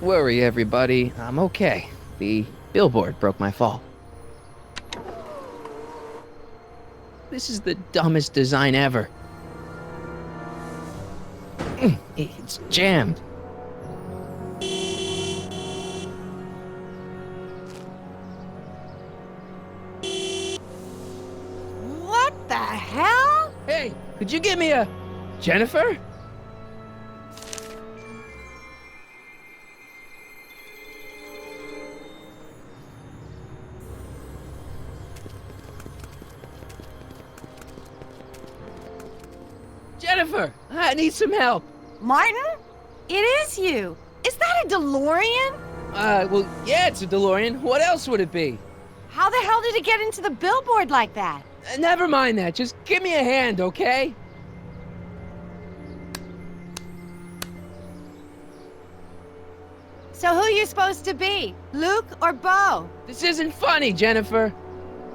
worry, everybody. I'm okay. The billboard broke my fall. This is the dumbest design ever. It's jammed. What the hell? Hey, could you give me a... Jennifer? Jennifer, I need some help. Martin? It is you. Is that a DeLorean? Well, yeah, it's a DeLorean. What else would it be? How the hell did it get into the billboard like that? Never mind that. Just give me a hand, okay? So who you supposed to be? Luke or Bo? This isn't funny, Jennifer.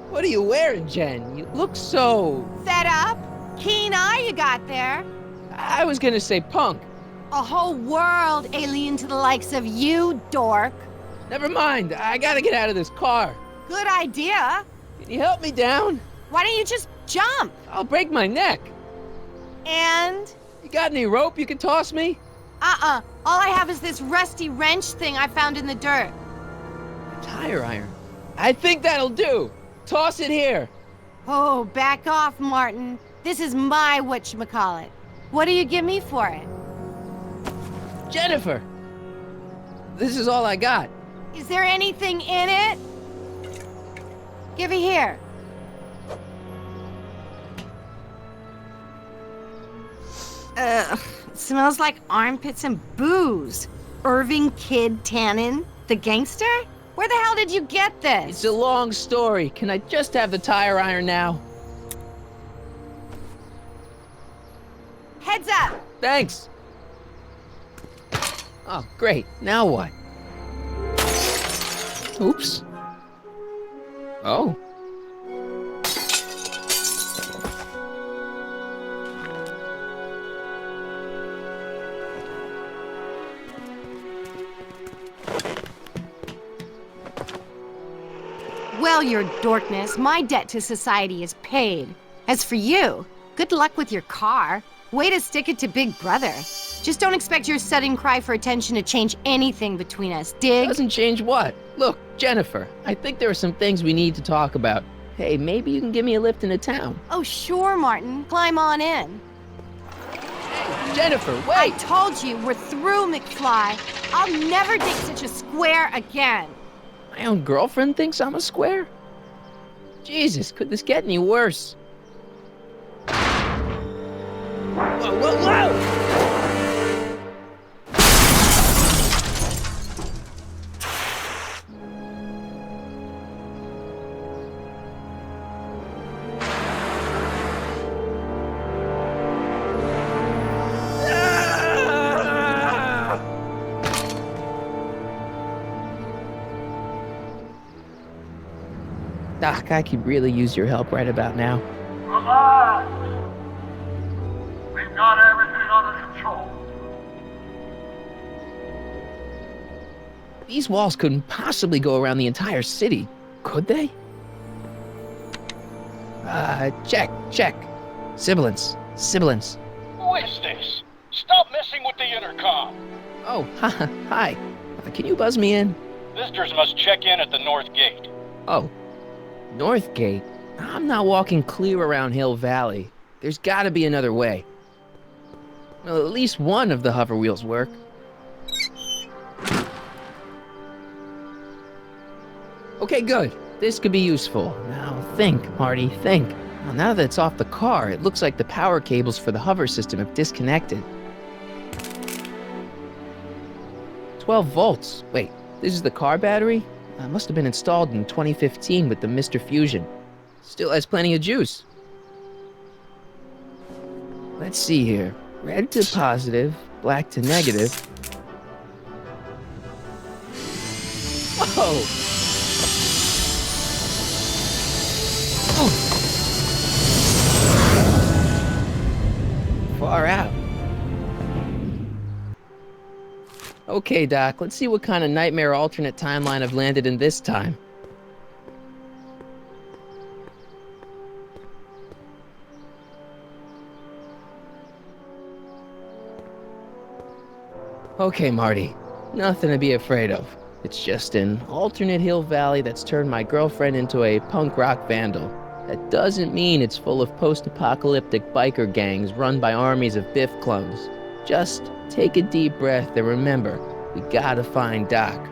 What are you wearing, Jen? You look so... Fed up? Keen eye you got there. I was gonna say punk. A whole world alien to the likes of you, dork. Never mind. I gotta get out of this car. Good idea. Can you help me down? Why don't you just jump? I'll break my neck. And? You got any rope you can toss me? All I have is this rusty wrench thing I found in the dirt. Tire iron. I think that'll do. Toss it here. Oh, back off, Martin. This is my whatchamacallit. What do you give me for it? Jennifer! This is all I got. Is there anything in it? Give it here. Ugh, it smells like armpits and booze. Irving Kid Tannen, the gangster? Where the hell did you get this? It's a long story. Can I just have the tire iron now? Heads up! Thanks. Oh, great. Now what? Oops. Oh. Well, your dorkness, my debt to society is paid. As for you, good luck with your car. Way to stick it to Big Brother. Just don't expect your sudden cry for attention to change anything between us, dig? Doesn't change what? Look, Jennifer, I think there are some things we need to talk about. Hey, maybe you can give me a lift into town. Oh, sure, Martin. Climb on in. Hey, Jennifer, wait! I told you, we're through, McFly. I'll never dig such a square again. My own girlfriend thinks I'm a square? Jesus, could this get any worse? Whoa, whoa, whoa! Doc, I could really use your help right about now. Relax. We've got everything under control. These walls couldn't possibly go around the entire city, could they? Check. Sibilance. Who is this? Stop messing with the intercom. Oh, hi. Can you buzz me in? Visitors must check in at the north gate. Oh, North Gate? I'm not walking clear around Hill Valley. There's gotta be another way. Well, at least one of the hover wheels work. Okay, good. This could be useful. Now think, Marty, think. Well, now that it's off the car, it looks like the power cables for the hover system have disconnected. 12 volts. Wait, this is the car battery? Must have been installed in 2015 with the Mr. Fusion. Still has plenty of juice. Let's see here. Red to positive, black to negative. Whoa! Oh. Far out. Okay, Doc, let's see what kind of nightmare alternate timeline I've landed in this time. Okay, Marty. Nothing to be afraid of. It's just an alternate hill valley that's turned my girlfriend into a punk rock vandal. That doesn't mean it's full of post-apocalyptic biker gangs run by armies of Biff clones. Just take a deep breath and remember, we gotta find Doc.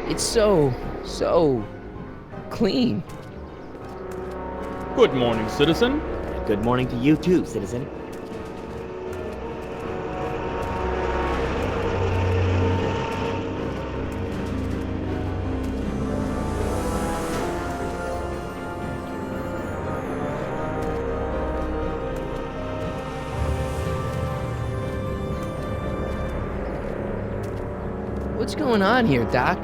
It's so clean. Good morning, citizen. Good morning to you too, citizen. What's going on here, Doc?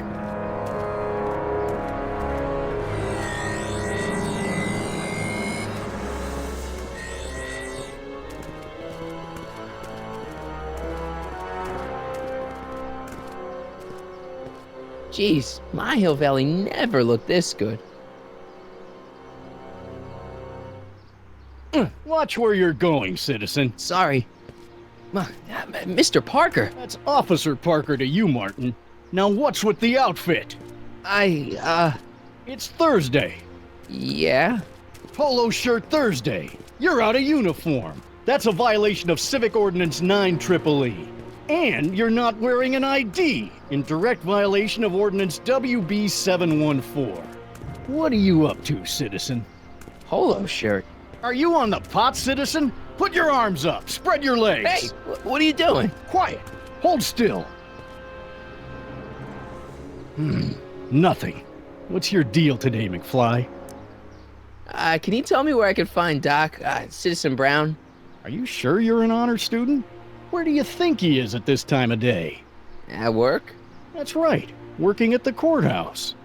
Jeez, my Hill Valley never looked this good. Watch where you're going, citizen. Sorry. Mr. Parker, That's Officer Parker to you, Martin. Now what's with the outfit? It's Thursday. Yeah? Polo shirt Thursday. You're out of uniform. That's a violation of Civic Ordinance 9EEE. And you're not wearing an ID, in direct violation of Ordinance WB 714. What are you up to, citizen? Polo shirt. Are you on the pot, citizen? Put your arms up, spread your legs. Hey, what are you doing? Quiet. Hold still. Nothing. What's your deal today, McFly? Can you tell me where I can find Doc, Citizen Brown? Are you sure you're an honor student? Where do you think he is at this time of day? At work? That's right, working at the courthouse.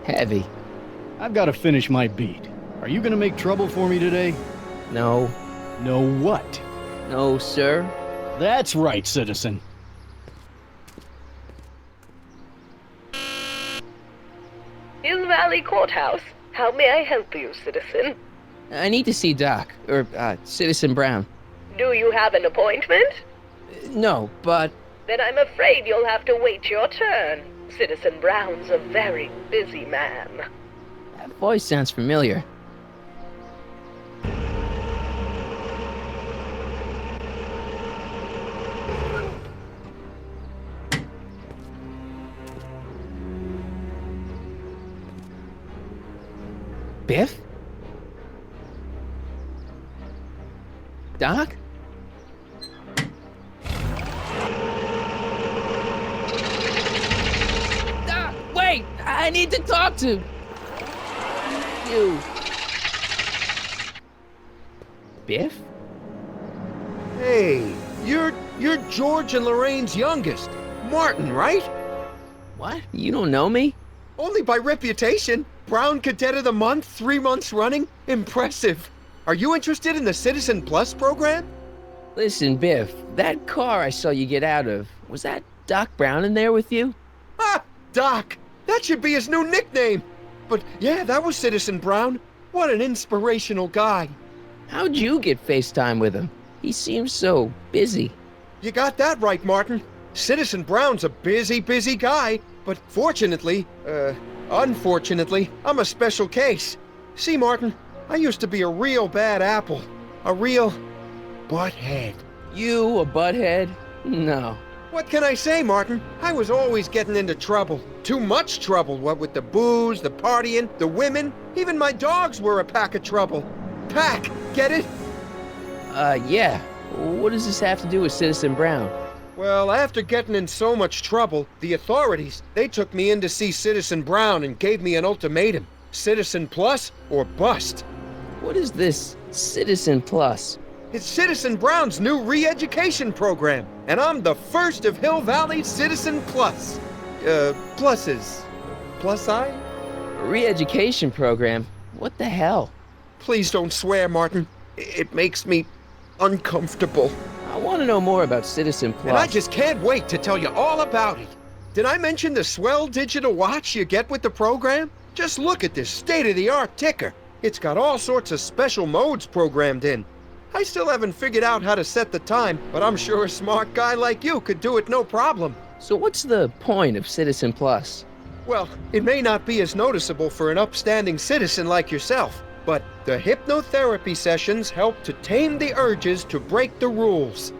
Heavy. I've got to finish my beat. Are you gonna make trouble for me today? No. No what? No, sir. That's right, citizen. Hill Valley Courthouse. How may I help you, citizen? I need to see Doc, or, Citizen Brown. Do you have an appointment? No, but... Then I'm afraid you'll have to wait your turn. Citizen Brown's a very busy man. That voice sounds familiar. Biff? Doc? Doc, wait! I need to talk to you. Biff? Hey, you're George and Lorraine's youngest. Martin, right? What? You don't know me? Only by reputation. Brown Cadet of the Month, 3 months running? Impressive. Are you interested in the Citizen Plus program? Listen, Biff, that car I saw you get out of, was that Doc Brown in there with you? Ah, Doc! That should be his new nickname. But yeah, that was Citizen Brown. What an inspirational guy. How'd you get FaceTime with him? He seems so busy. You got that right, Martin. Citizen Brown's a busy guy, but fortunately, Unfortunately, I'm a special case. See, Martin, I used to be a real bad apple. A real butthead. You a butthead? No. What can I say, Martin? I was always getting into trouble. Too much trouble, what with the booze, the partying, the women. Even my dogs were a pack of trouble. Pack, get it? Yeah. What does this have to do with Citizen Brown? Well, after getting in so much trouble, the authorities, they took me in to see Citizen Brown and gave me an ultimatum. Citizen Plus or bust. What is this Citizen Plus? It's Citizen Brown's new re-education program, and I'm the first of Hill Valley's Citizen Plus. Pluses. Plus I? Re-education program? What the hell? Please don't swear, Martin. It makes me uncomfortable. I want to know more about Citizen Plus. And I just can't wait to tell you all about it. Did I mention the swell digital watch you get with the program? Just look at this state-of-the-art ticker. It's got all sorts of special modes programmed in. I still haven't figured out how to set the time, but I'm sure a smart guy like you could do it no problem. So what's the point of Citizen Plus? Well, it may not be as noticeable for an upstanding citizen like yourself, but the hypnotherapy sessions help to tame the urges to break the rules.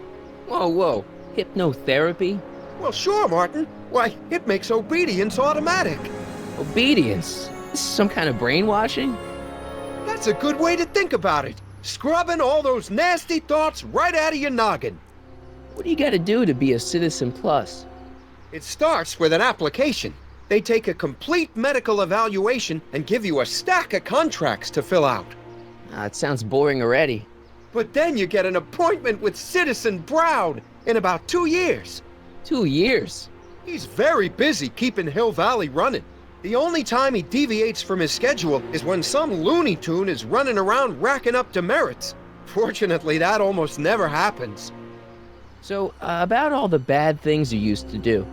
Whoa. Hypnotherapy? Well, sure, Martin. Why, it makes obedience automatic. Obedience? This is some kind of brainwashing? That's a good way to think about it. Scrubbing all those nasty thoughts right out of your noggin. What do you gotta do to be a Citizen Plus? It starts with an application. They take a complete medical evaluation and give you a stack of contracts to fill out. It sounds boring already. But then you get an appointment with Citizen Brown in about 2 years. 2 years? He's very busy keeping Hill Valley running. The only time he deviates from his schedule is when some Looney Tune is running around racking up demerits. Fortunately, that almost never happens. So, about all the bad things you used to do.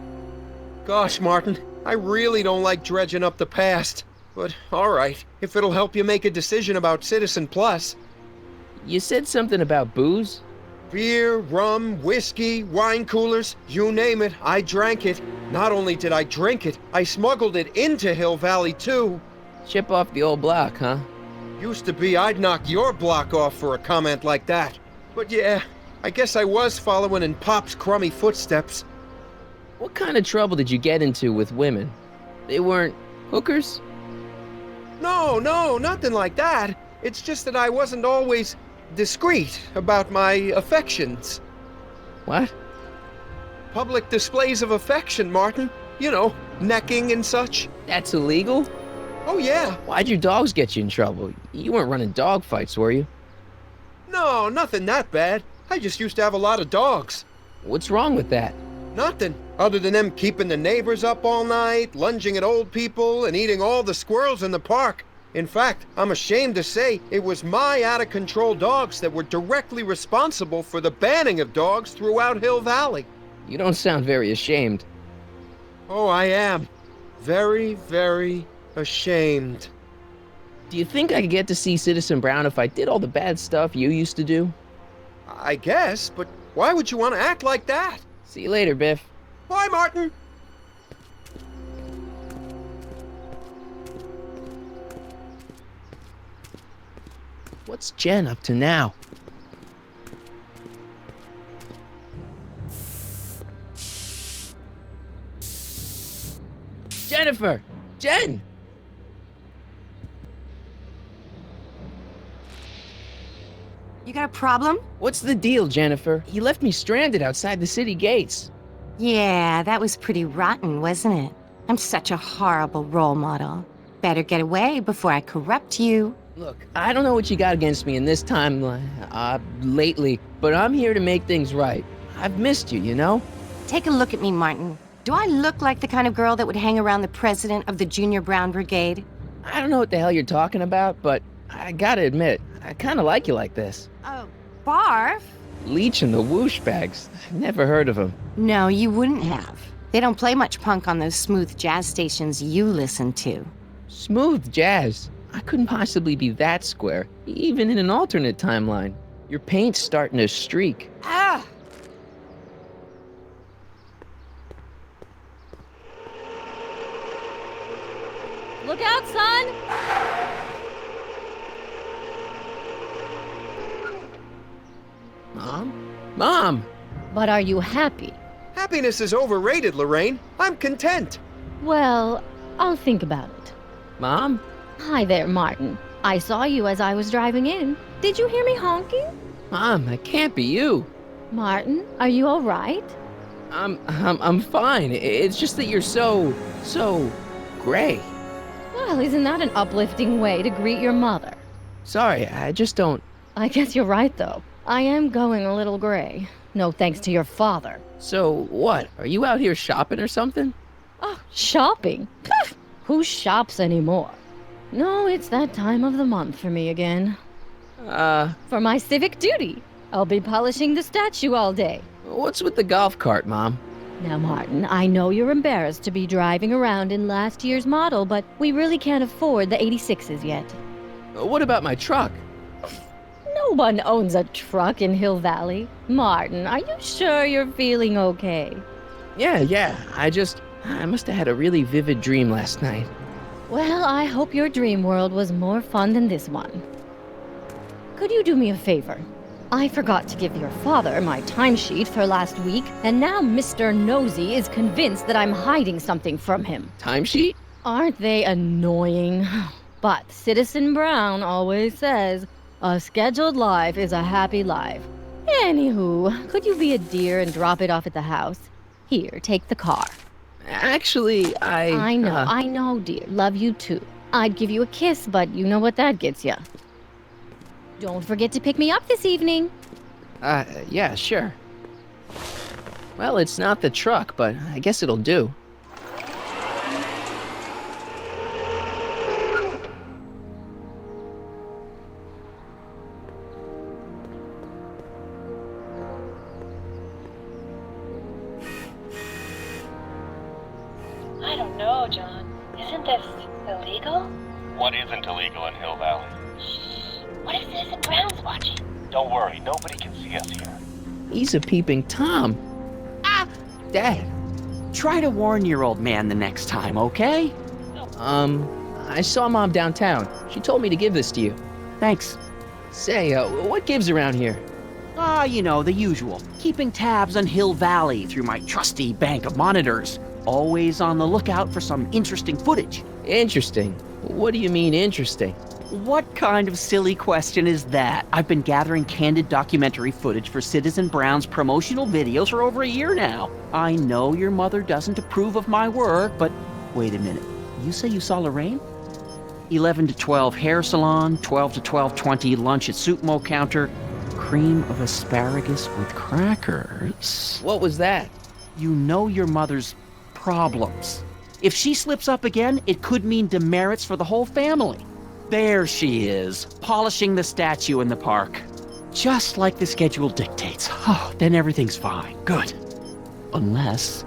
Gosh, Martin, I really don't like dredging up the past. But all right, if it'll help you make a decision about Citizen Plus. You said something about booze? Beer, rum, whiskey, wine coolers, you name it, I drank it. Not only did I drink it, I smuggled it into Hill Valley too. Chip off the old block, huh? Used to be I'd knock your block off for a comment like that. But yeah, I guess I was following in Pop's crummy footsteps. What kind of trouble did you get into with women? They weren't hookers? No, nothing like that. It's just that I wasn't always discreet about my affections. What? Public displays of affection, Martin. You know, necking and such. That's illegal? Oh yeah. Why'd your dogs get you in trouble? You weren't running dog fights, were you? No, nothing that bad. I just used to have a lot of dogs. What's wrong with that? Nothing, other than them keeping the neighbors up all night, lunging at old people, and eating all the squirrels in the park. In fact, I'm ashamed to say it was my out-of-control dogs that were directly responsible for the banning of dogs throughout Hill Valley. You don't sound very ashamed. Oh, I am. Very, very ashamed. Do you think I could get to see Citizen Brown if I did all the bad stuff you used to do? I guess, but why would you want to act like that? See you later, Biff. Bye, Martin. What's Jen up to now? Jennifer! Jen! You got a problem? What's the deal, Jennifer? You left me stranded outside the city gates. Yeah, that was pretty rotten, wasn't it? I'm such a horrible role model. Better get away before I corrupt you. Look, I don't know what you got against me in this time, lately, but I'm here to make things right. I've missed you, you know? Take a look at me, Martin. Do I look like the kind of girl that would hang around the president of the Junior Brown Brigade? I don't know what the hell you're talking about, but I gotta admit, I kinda like you like this. Oh, barf? Leech and the Whoosh Bags. I've never heard of them. No, you wouldn't have. They don't play much punk on those smooth jazz stations you listen to. Smooth jazz? I couldn't possibly be that square, even in an alternate timeline. Your paint's starting to streak. Ah! Look out, son! Mom? Mom! But are you happy? Happiness is overrated, Lorraine. I'm content. Well, I'll think about it. Mom? Hi there, Martin. I saw you as I was driving in. Did you hear me honking? Mom, that can't be you. Martin, are you all right? I'm fine. It's just that you're so gray. Well, isn't that an uplifting way to greet your mother? Sorry, I just don't. I guess you're right, though. I am going a little gray. No thanks to your father. So what? Are you out here shopping or something? Oh, shopping? Pff, who shops anymore? No, it's that time of the month for me again. For my civic duty. I'll be polishing the statue all day. What's with the golf cart, Mom? Now, Martin, I know you're embarrassed to be driving around in last year's model, but we really can't afford the 86s yet. What about my truck? No one owns a truck in Hill Valley. Martin, are you sure you're feeling okay? Yeah. I must have had a really vivid dream last night. Well, I hope your dream world was more fun than this one. Could you do me a favor? I forgot to give your father my timesheet for last week, and now Mr. Nosy is convinced that I'm hiding something from him. Timesheet? Aren't they annoying? But Citizen Brown always says, a scheduled life is a happy life. Anywho, could you be a dear and drop it off at the house? Here, take the car. Actually, I know, dear. Love you too. I'd give you a kiss, but you know what that gets ya. Don't forget to pick me up this evening. Yeah, sure. Well, it's not the truck, but I guess it'll do. I don't know, John. Isn't this illegal? What isn't illegal in Hill Valley? What if Citizen Brown's watching? Don't worry, nobody can see us here. He's a peeping Tom. Ah! Dad. Try to warn your old man the next time, okay? I saw Mom downtown. She told me to give this to you. Thanks. Say, what gives around here? You know, the usual. Keeping tabs on Hill Valley through my trusty bank of monitors. Always on the lookout for some interesting footage. Interesting. What do you mean interesting? What kind of silly question is that? I've been gathering candid documentary footage for Citizen Brown's promotional videos for over a year now. I know your mother doesn't approve of my work, but wait a minute. You say you saw Lorraine? 11 to 12 hair salon, 12 to 12:20 lunch at soup mo counter, cream of asparagus with crackers. What was that? You know your mother's problems. If she slips up again, it could mean demerits for the whole family. There she is, polishing the statue in the park. Just like the schedule dictates. Oh, then everything's fine. Good. Unless...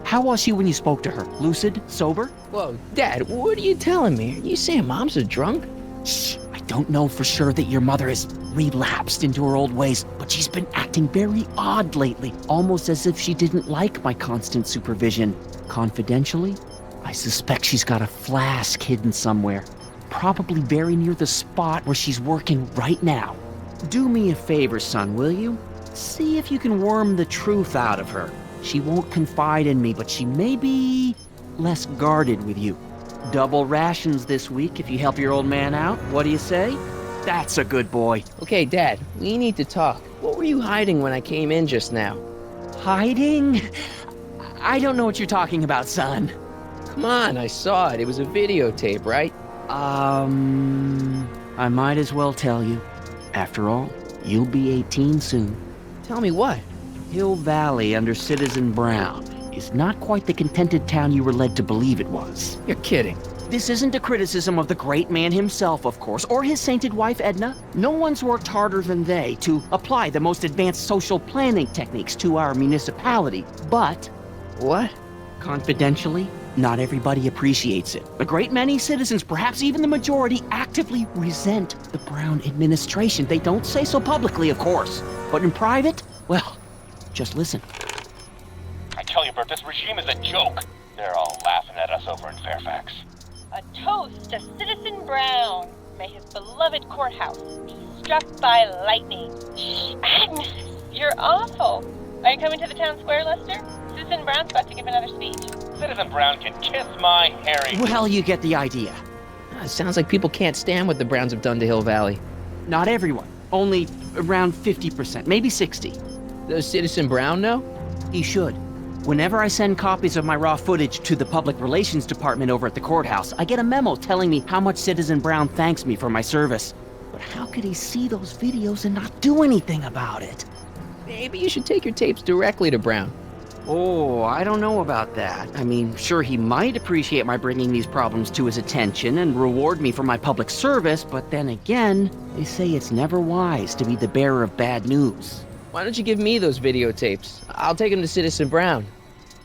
How was she when you spoke to her? Lucid? Sober? Whoa, Dad, what are you telling me? Are you saying Mom's a drunk? Shh. I don't know for sure that your mother has relapsed into her old ways, but she's been acting very odd lately, almost as if she didn't like my constant supervision. Confidentially, I suspect she's got a flask hidden somewhere, probably very near the spot where she's working right now. Do me a favor, son, will you? See if you can worm the truth out of her. She won't confide in me, but she may be less guarded with you. Double rations this week if you help your old man out. What do you say? That's a good boy. Okay, Dad, we need to talk. What were you hiding when I came in just now? Hiding? I don't know what you're talking about, son. Come on, I saw it. It was a videotape, right? I might as well tell you. After all, you'll be 18 soon. Tell me what? Hill Valley under Citizen Brown is not quite the contented town you were led to believe it was. You're kidding. This isn't a criticism of the great man himself, of course, or his sainted wife, Edna. No one's worked harder than they to apply the most advanced social planning techniques to our municipality. But... What? Confidentially, not everybody appreciates it. A great many citizens, perhaps even the majority, actively resent the Brown administration. They don't say so publicly, of course. But in private, well, just listen. I tell you, Bert, this regime is a joke. They're all laughing at us over in Fairfax. A toast to Citizen Brown. May his beloved courthouse be struck by lightning. Shh, Agnes, you're awful. Are you coming to the town square, Lester? Citizen Brown's about to give another speech. Citizen Brown can kiss my Harry. Well, you get the idea. Sounds like people can't stand what the Browns have done to Hill Valley. Not everyone. Only around 50%, maybe 60. Does Citizen Brown know? He should. Whenever I send copies of my raw footage to the public relations department over at the courthouse, I get a memo telling me how much Citizen Brown thanks me for my service. But how could he see those videos and not do anything about it? Maybe you should take your tapes directly to Brown. Oh, I don't know about that. I mean, sure, he might appreciate my bringing these problems to his attention and reward me for my public service, but then again, they say it's never wise to be the bearer of bad news. Why don't you give me those videotapes? I'll take them to Citizen Brown.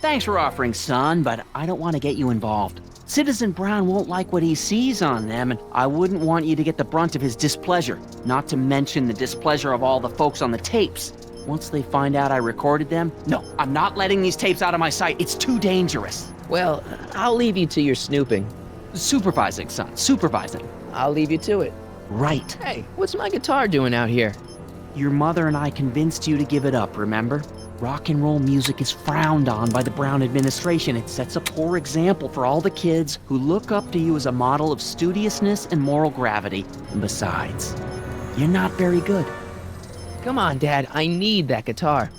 Thanks for offering, son, but I don't want to get you involved. Citizen Brown won't like what he sees on them, and I wouldn't want you to get the brunt of his displeasure, not to mention the displeasure of all the folks on the tapes. Once they find out I recorded them, no, I'm not letting these tapes out of my sight. It's too dangerous. Well, I'll leave you to your snooping. Supervising, son, supervising. I'll leave you to it. Right. Hey, what's my guitar doing out here? Your mother and I convinced you to give it up, remember? Rock and roll music is frowned on by the Brown administration. It sets a poor example for all the kids who look up to you as a model of studiousness and moral gravity. And besides, you're not very good. Come on, Dad, I need that guitar.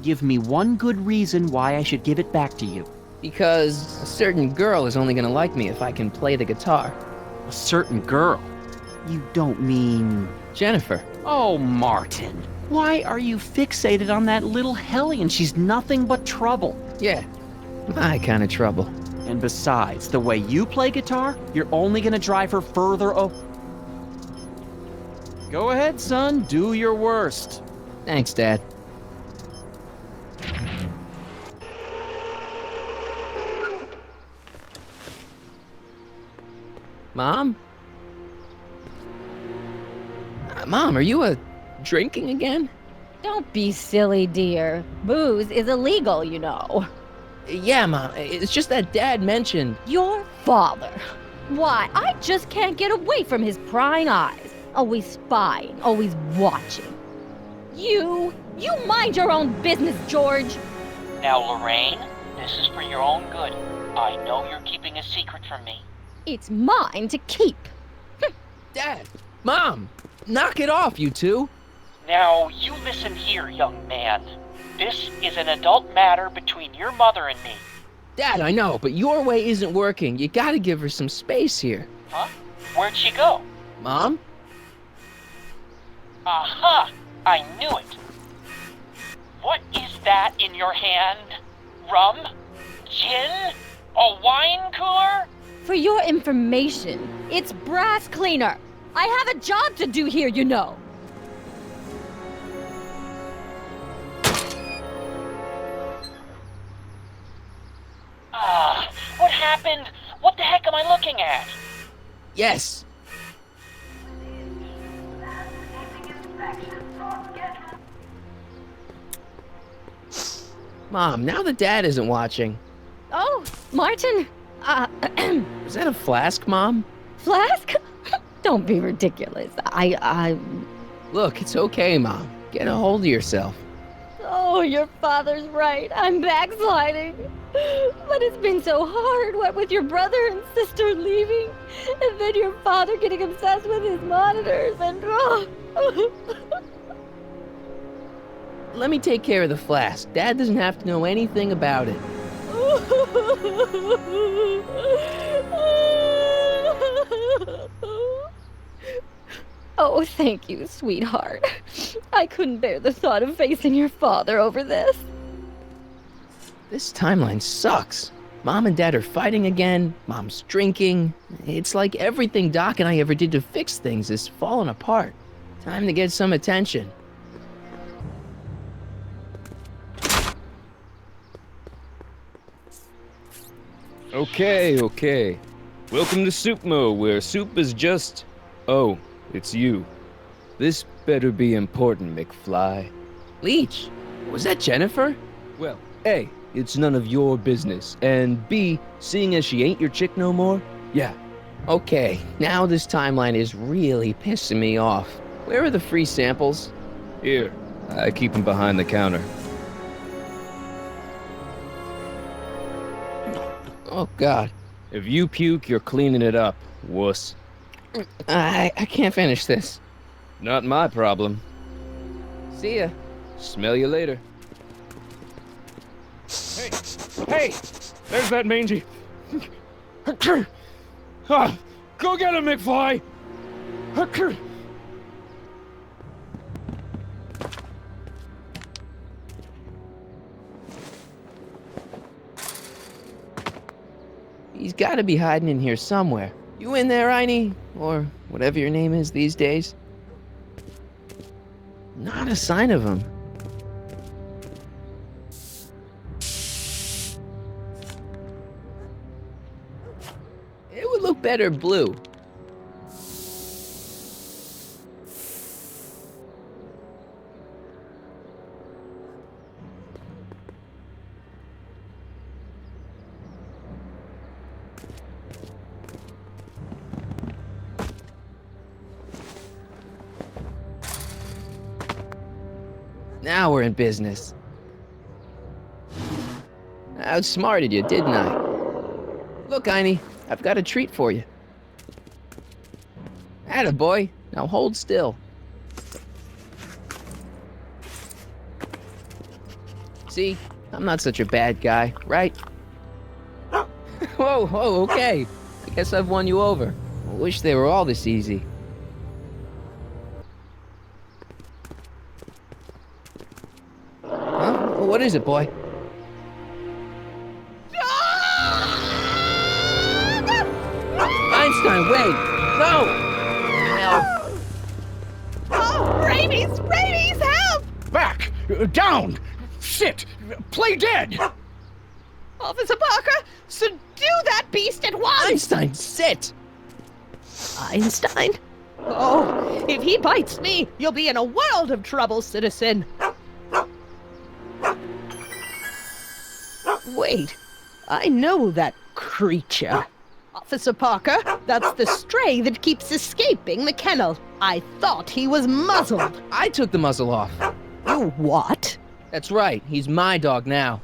Give me one good reason why I should give it back to you. Because a certain girl is only gonna like me if I can play the guitar. A certain girl? You don't mean... Jennifer. Oh, Martin. Why are you fixated on that little hellion? She's nothing but trouble. Yeah, my kind of trouble. And besides, the way you play guitar, you're only gonna drive her further Go ahead, son. Do your worst. Thanks, Dad. Mom? Mom, are you drinking again? Don't be silly, dear. Booze is illegal, you know. Yeah, Mom. It's just that Dad mentioned... Your father. Why, I just can't get away from his prying eyes. Always spying, always watching. You mind your own business, George. Now, Lorraine, this is for your own good. I know you're keeping a secret from me. It's mine to keep. Dad! Mom! Knock it off, you two! Now, you listen here, young man. This is an adult matter between your mother and me. Dad, I know, but your way isn't working. You gotta give her some space here. Huh? Where'd she go? Mom? Aha! I knew it. What is that in your hand? Rum? Gin? A wine cooler? For your information, it's brass cleaner. I have a job to do here, you know. What happened? What the heck am I looking at? Yes. Mom, now that Dad isn't watching. Oh, Martin. Was that a flask, Mom? Flask? Don't be ridiculous. Look, it's okay, Mom. Get a hold of yourself. Oh, your father's right. I'm backsliding. But it's been so hard, what with your brother and sister leaving, and then your father getting obsessed with his monitors, and Let me take care of the flask. Dad doesn't have to know anything about it. Oh, thank you, sweetheart. I couldn't bear the thought of facing your father over this. This timeline sucks. Mom and Dad are fighting again. Mom's drinking. It's like everything Doc and I ever did to fix things is falling apart. Time to get some attention. Okay. Welcome to Soupmo, where soup is just... Oh, it's you. This better be important, McFly. Leech, was that Jennifer? Well, A, it's none of your business, and B, seeing as she ain't your chick no more, yeah, Okay, now this timeline is really pissing me off. Where are the free samples? Here, I keep them behind the counter. Oh, God. If you puke, you're cleaning it up, wuss. I can't finish this. Not my problem. See ya. Smell you later. Hey! There's that mangy. Ah, go get him, McFly! He's gotta be hiding in here somewhere. You in there, Einie? Or whatever your name is these days? Not a sign of him. It would look better blue. Now we're in business. I outsmarted you, didn't I? Look, Einie, I've got a treat for you. Attaboy. Now hold still. See? I'm not such a bad guy, right? Whoa, okay. I guess I've won you over. I wish they were all this easy. Huh? What is it, boy? Einstein, wait! No! Help! Oh, rabies! Rabies, help! Back! Down! Sit! Play dead! Officer Parker, subdue that beast at once! Einstein, sit! Einstein? Oh, if he bites me, you'll be in a world of trouble, citizen. Wait, I know that creature. Officer Parker, that's the stray that keeps escaping the kennel. I thought he was muzzled. I took the muzzle off. You what? That's right, he's my dog now.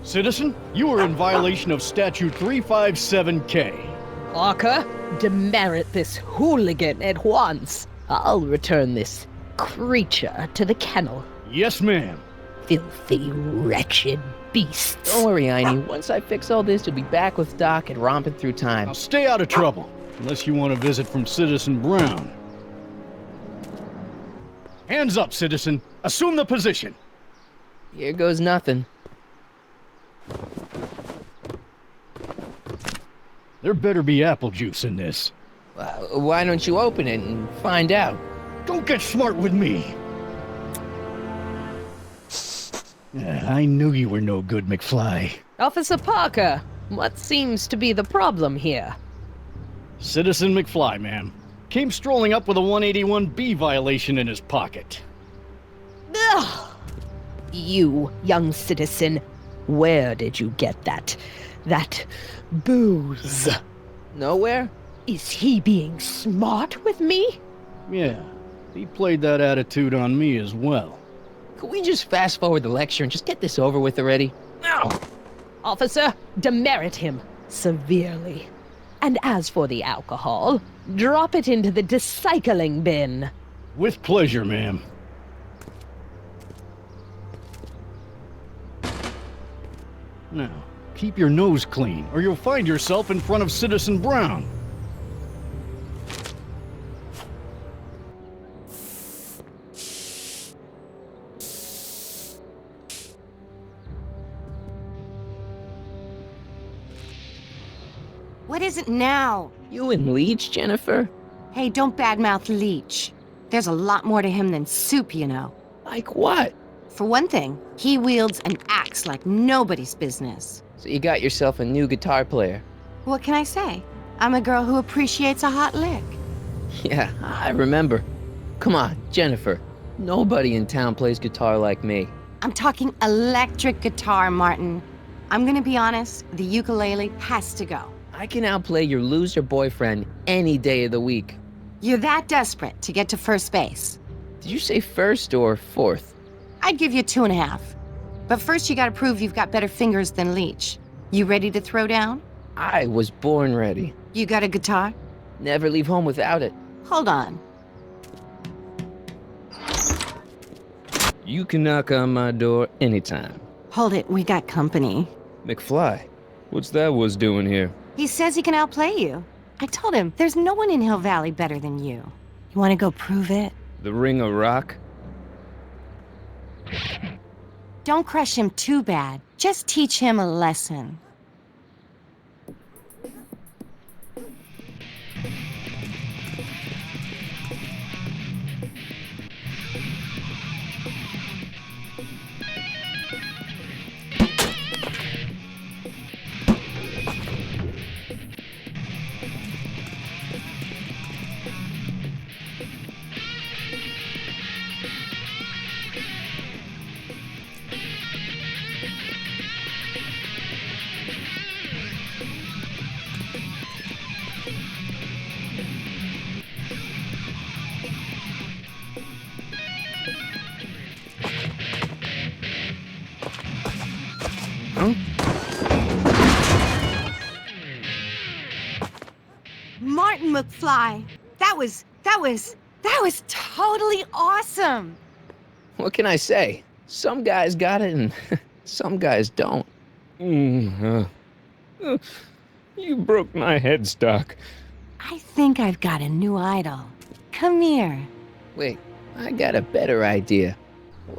Citizen, you are in violation of Statute 357K. Parker, demerit this hooligan at once. I'll return this creature to the kennel. Yes, ma'am. Filthy, wretched beasts. Don't worry, Einie. Once I fix all this, you'll be back with Doc and romping through time. Now stay out of trouble, unless you want a visit from Citizen Brown. Hands up, citizen. Assume the position. Here goes nothing. There better be apple juice in this. Why don't you open it and find out? Don't get smart with me. I knew you were no good, McFly. Officer Parker, what seems to be the problem here? Citizen McFly, ma'am. Came strolling up with a 181B violation in his pocket. Ugh! You, young citizen, where did you get that booze? Nowhere? Is he being smart with me? Yeah, he played that attitude on me as well. Could we just fast forward the lecture and just get this over with already? No! Officer, demerit him severely. And as for the alcohol, drop it into the recycling bin. With pleasure, ma'am. Now, keep your nose clean, or you'll find yourself in front of Citizen Brown. What is it now? You and Leech, Jennifer? Hey, don't badmouth Leech. There's a lot more to him than soup, you know. Like what? For one thing, he wields an axe like nobody's business. So you got yourself a new guitar player. What can I say? I'm a girl who appreciates a hot lick. Yeah, I remember. Come on, Jennifer. Nobody in town plays guitar like me. I'm talking electric guitar, Martin. I'm gonna be honest, the ukulele has to go. I can outplay your loser boyfriend any day of the week. You're that desperate to get to first base. Did you say first or fourth? I'd give you 2.5. But first you gotta prove you've got better fingers than Leech. You ready to throw down? I was born ready. You got a guitar? Never leave home without it. Hold on. You can knock on my door anytime. Hold it, we got company. McFly, what's that was doing here? He says he can outplay you. I told him, there's no one in Hill Valley better than you. You wanna go prove it? The Ring of Rock? Don't crush him too bad. Just teach him a lesson. Martin McFly, that was totally awesome. What can I say? Some guys got it and some guys don't. You broke my headstock. I think I've got a new idol. Come here. Wait, I got a better idea.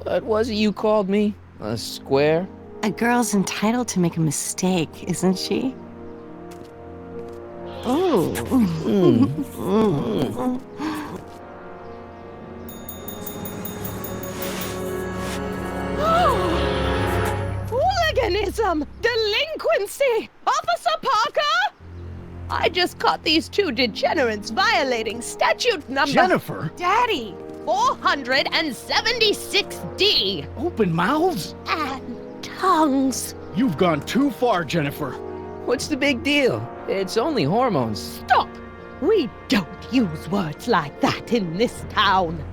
What was it you called me? A square? A girl's entitled to make a mistake, isn't she? Oh. Hooliganism! Delinquency! Officer Parker! I just caught these two degenerates violating statute number... Jennifer! Daddy! 476D! Open mouths? And tongues. You've gone too far, Jennifer. What's the big deal? It's only hormones. Stop! We don't use words like that in this town.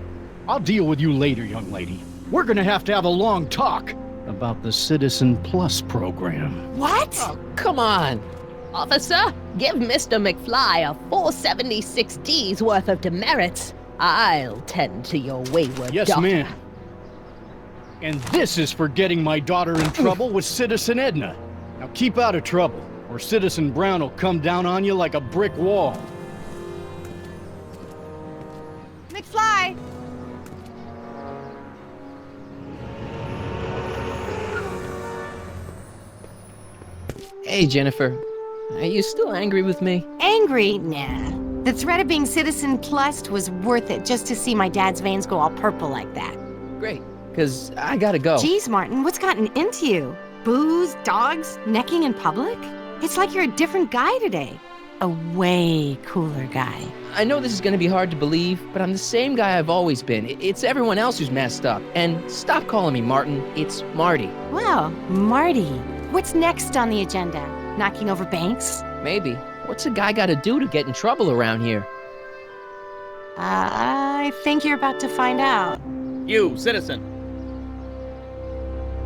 I'll deal with you later, young lady. We're gonna have to have a long talk about the Citizen Plus program. What? Oh, come on. Officer, give Mr. McFly a 476D's worth of demerits. I'll tend to your wayward Yes, daughter. ma'am. And this is for getting my daughter in trouble with Citizen Edna. Now keep out of trouble, or Citizen Brown will come down on you like a brick wall. McFly! Hey, Jennifer. Are you still angry with me? Angry? Nah. The threat of being Citizen Plus was worth it just to see my dad's veins go all purple like that. Great, because I gotta go. Geez, Martin, what's gotten into you? Booze, dogs, necking in public? It's like you're a different guy today. A way cooler guy. I know this is gonna be hard to believe, but I'm the same guy I've always been. It's everyone else who's messed up. And stop calling me Martin. It's Marty. Well, Marty, what's next on the agenda? Knocking over banks? Maybe. What's a guy gotta do to get in trouble around here? I think you're about to find out. You, citizen.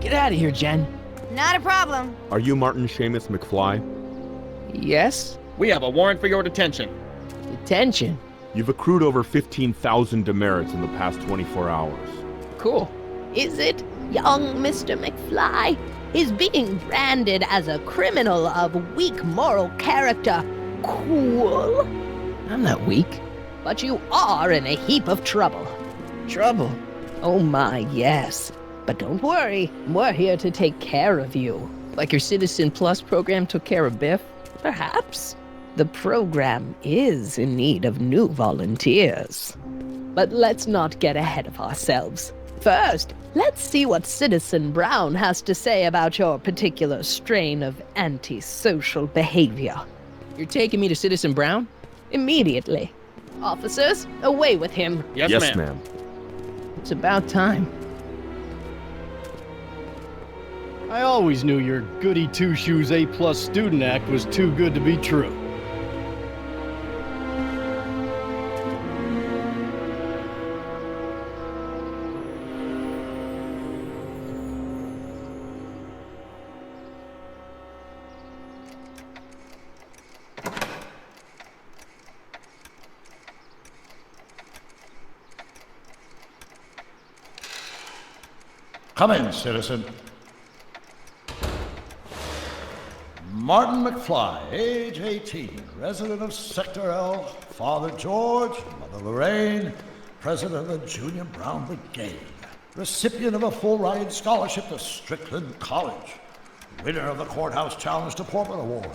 Get out of here, Jen. Not a problem. Are you Martin Seamus McFly? Yes? We have a warrant for your detention. Detention? You've accrued over 15,000 demerits in the past 24 hours. Cool. Is it, young Mr. McFly? Is being branded as a criminal of weak moral character cool? I'm not weak. But you are in a heap of trouble. Trouble? Oh my, yes. But don't worry, we're here to take care of you. Like your Citizen Plus program took care of Biff? Perhaps. The program is in need of new volunteers. But let's not get ahead of ourselves. First, let's see what Citizen Brown has to say about your particular strain of antisocial behavior. You're taking me to Citizen Brown? Immediately. Officers, away with him. Yes, ma'am. It's about time. I always knew your goody two-shoes A-plus student act was too good to be true. Come in, citizen. Martin McFly, age 18, resident of Sector L, Father George, Mother Lorraine, president of the Junior Brown Brigade, recipient of a full-ride scholarship to Strickland College, winner of the Courthouse Challenge Deportment Award,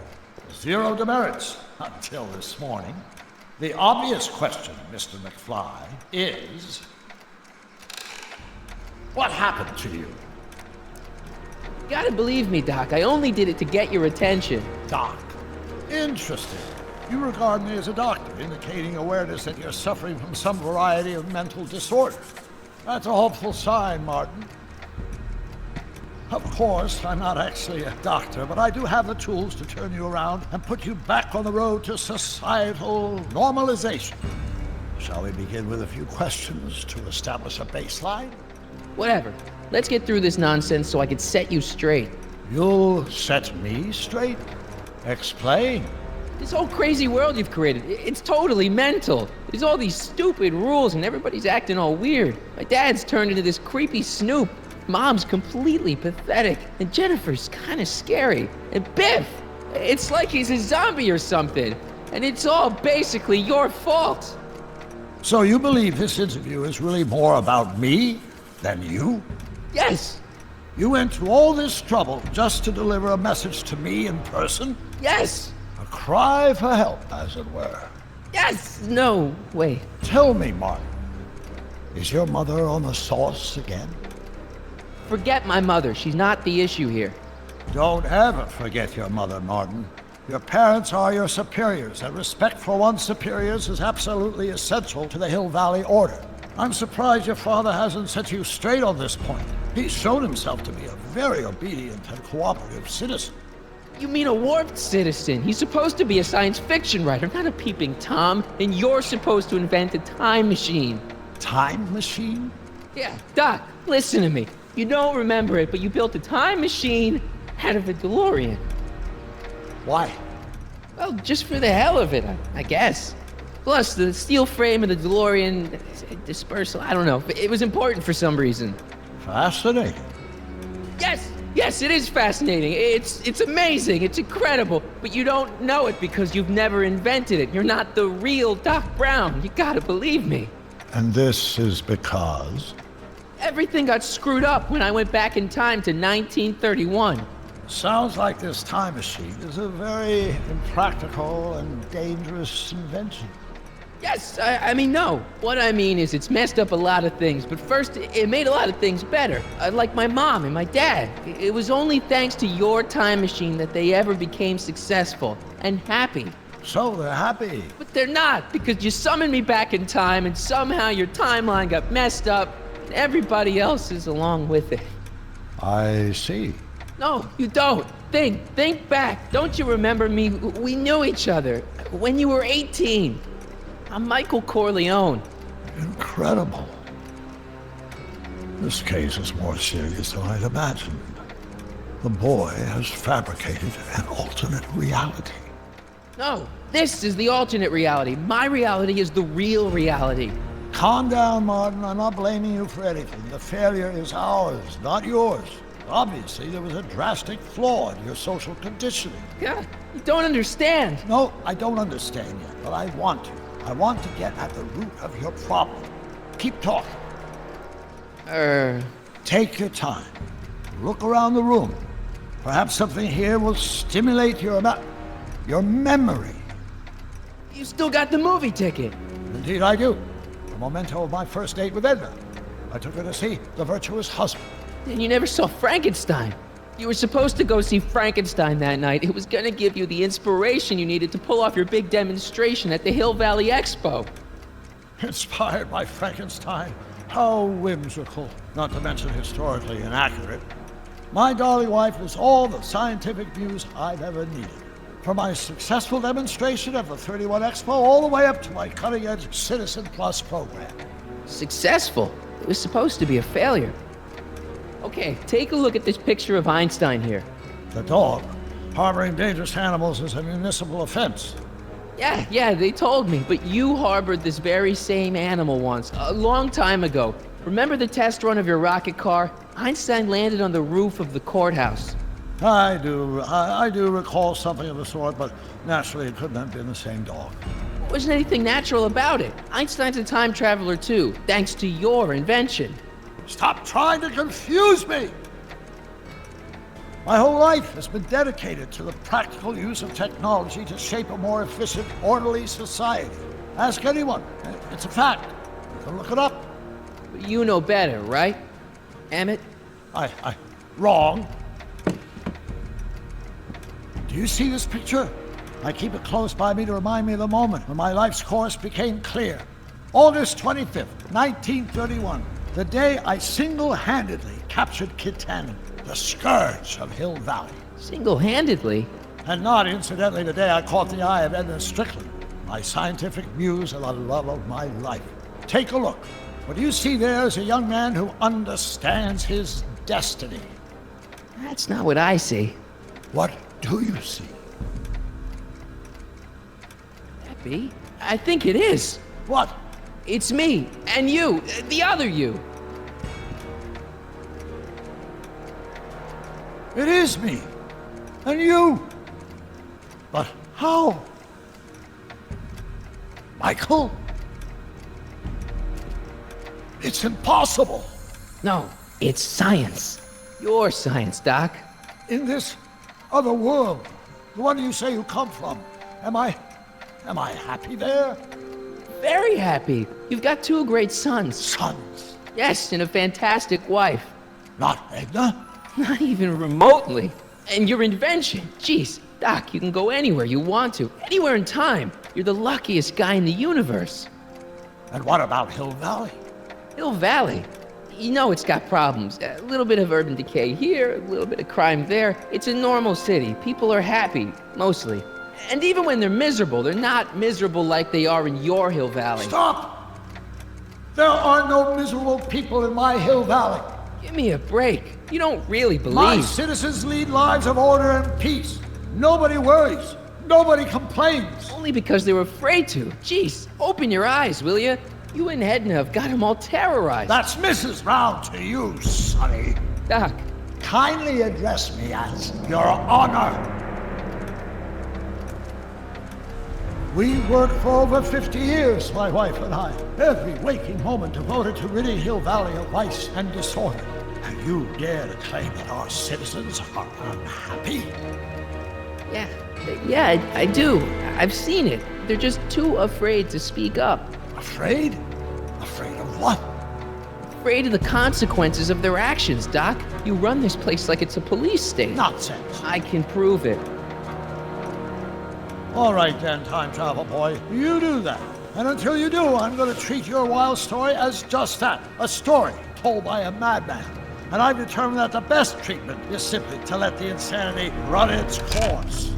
0 demerits until this morning. The obvious question, Mr. McFly, is... what happened to you? You gotta believe me, Doc. I only did it to get your attention. Doc. Interesting. You regard me as a doctor, indicating awareness that you're suffering from some variety of mental disorder. That's a hopeful sign, Martin. Of course, I'm not actually a doctor, but I do have the tools to turn you around and put you back on the road to societal normalization. Shall we begin with a few questions to establish a baseline? Whatever. Let's get through this nonsense so I can set you straight. You'll set me straight? Explain. This whole crazy world you've created, it's totally mental. There's all these stupid rules and everybody's acting all weird. My dad's turned into this creepy snoop. Mom's completely pathetic. And Jennifer's kind of scary. And Biff, it's like he's a zombie or something. And it's all basically your fault. So you believe this interview is really more about me than you? Yes. You went to all this trouble just to deliver a message to me in person? Yes. A cry for help, as it were. Yes. No, wait. Tell me, Martin, is your mother on the sauce again? Forget my mother. She's not the issue here. Don't ever forget your mother, Martin. Your parents are your superiors, and respect for one's superiors is absolutely essential to the Hill Valley Order. I'm surprised your father hasn't set you straight on this point. He's shown himself to be a very obedient and cooperative citizen. You mean a warped citizen? He's supposed to be a science fiction writer, not a peeping Tom. And you're supposed to invent a time machine. Time machine? Yeah, Doc, listen to me. You don't remember it, but you built a time machine out of a DeLorean. Why? Well, just for the hell of it, I guess. Plus, the steel frame of the DeLorean dispersal, I don't know. It was important for some reason. Fascinating. Yes, it is fascinating. It's amazing. It's incredible. But you don't know it because you've never invented it. You're not the real Doc Brown. You gotta believe me. And this is because? Everything got screwed up when I went back in time to 1931. Sounds like this time machine is a very impractical and dangerous invention. Yes, I mean, no. What I mean is it's messed up a lot of things, but first, it made a lot of things better. Like my mom and my dad. It was only thanks to your time machine that they ever became successful and happy. So they're happy. But they're not, because you summoned me back in time and somehow your timeline got messed up and everybody else is along with it. I see. No, you don't. Think back. Don't you remember me? We knew each other when you were 18. I'm Michael Corleone. Incredible. This case is more serious than I'd imagined. The boy has fabricated an alternate reality. No, this is the alternate reality. My reality is the real reality. Calm down, Martin. I'm not blaming you for anything. The failure is ours, not yours. Obviously, there was a drastic flaw in your social conditioning. God, you don't understand. No, I don't understand yet, but I want to. I want to get at the root of your problem. Keep talking. Take your time. Look around the room. Perhaps something here will stimulate your memory. You still got the movie ticket. Indeed I do. A memento of my first date with Edna. I took her to see The Virtuous Husband. And you never saw Frankenstein. You were supposed to go see Frankenstein that night. It was gonna give you the inspiration you needed to pull off your big demonstration at the Hill Valley Expo. Inspired by Frankenstein? How whimsical, not to mention historically inaccurate. My darling wife is all the scientific muse I've ever needed. From my successful demonstration of the 31 Expo all the way up to my cutting-edge Citizen Plus program. Successful? It was supposed to be a failure. Okay, take a look at this picture of Einstein here. The dog. Harboring dangerous animals is a municipal offense. Yeah, they told me, but you harbored this very same animal once, a long time ago. Remember the test run of your rocket car? Einstein landed on the roof of the courthouse. I do recall something of the sort, but naturally it couldn't have been the same dog. There wasn't anything natural about it. Einstein's a time traveler too, thanks to your invention. Stop trying to confuse me! My whole life has been dedicated to the practical use of technology to shape a more efficient, orderly society. Ask anyone. It's a fact. You can look it up. But you know better, right? Emmett? Wrong. Do you see this picture? I keep it close by me to remind me of the moment when my life's course became clear. August 25th, 1931, the day I single-handedly captured Kit Tannen, the scourge of Hill Valley. Single-handedly? And not incidentally the day I caught the eye of Edna Strickland, my scientific muse and the love of my life. Take a look. What you see there is a young man who understands his destiny. That's not what I see. What do you see? That be? I think it is. What? It's me, and you, the other you. It is me, and you. But how? Michael? It's impossible. No, it's science. Your science, Doc. In this other world, the one you say you come from, am I happy there? Very happy. You've got two great sons. Sons? Yes, and a fantastic wife. Not Edna? Not even remotely. And your invention. Jeez, Doc, you can go anywhere you want to. Anywhere in time. You're the luckiest guy in the universe. And what about Hill Valley? Hill Valley? You know it's got problems. A little bit of urban decay here, a little bit of crime there. It's a normal city. People are happy, mostly. And even when they're miserable, they're not miserable like they are in your Hill Valley. Stop! There are no miserable people in my Hill Valley. Give me a break. You don't really believe. My citizens lead lives of order and peace. Nobody worries. Nobody complains. Only because they were afraid to. Jeez, open your eyes, will you? You and Edna have got them all terrorized. That's Mrs. Brown to you, Sonny. Doc. Kindly address me as Your Honor. We worked for over 50 years, my wife and I. Every waking moment devoted to ridding Hill Valley of vice and disorder. And you dare to claim that our citizens are unhappy? Yeah, I do. I've seen it. They're just too afraid to speak up. Afraid? Afraid of what? Afraid of the consequences of their actions, Doc. You run this place like it's a police state. Nonsense. I can prove it. All right then, time travel boy. You do that. And until you do, I'm going to treat your wild story as just that. A story told by a madman. And I've determined that the best treatment is simply to let the insanity run its course.